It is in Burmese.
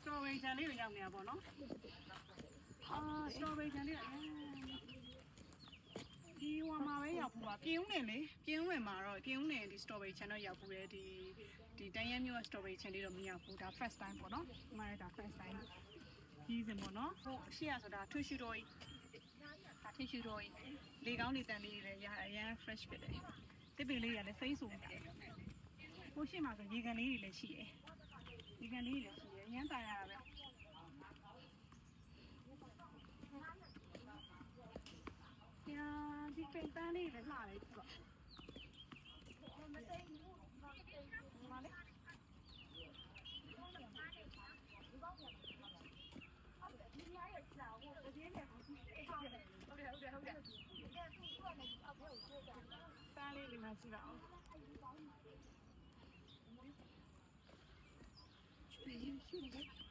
strawberry ချန်လေးတွေရောက်နေတာပေါ့နော်strawberry ချန်လေးဒီဟိုမှာပဲရောက်ဘူးပါပြင်းဦးနေလေပြင်းဦးနေမှာတော့ပြင်းဦးနေဒီ strawberry ချန်တော့ရောက်ဘူးလေဒီတန်ရမ်းမျိုး strawberry ချန်လေးတော့မရောက်ဘူးဒါ first time ပေါ့နော်ဒီမှာဒါ first time ကြီးစင်ပေါ့နော်ဟိုအရှိရဆိုတာထွေးရှူတော်ကြီးထွေးရှူတော်ကြီးလေကောင်းနေတန်လေးတွေရအရန် fresh ဖြစ်တယ်တစ်ပင်လေးတွေကလည်းစိမ့်ဆူနေတယ်ဟိုရှိမှာဆိုရေကန်လေးတွေလည်းရှိတယ်ရေကန်လေးတွေလည်းရှိတယ်အရန်တာရတာပဲညာဒီပိန်ပန်းလေးလည်းလှတယ်ကြည့်ပါမသိဘူးမလေးဒီရရဲ့ကြာဟိုတည်နေဟုတ်တယ်ပန်းလေးဒီမှာရှိတာအောင်ရွှေ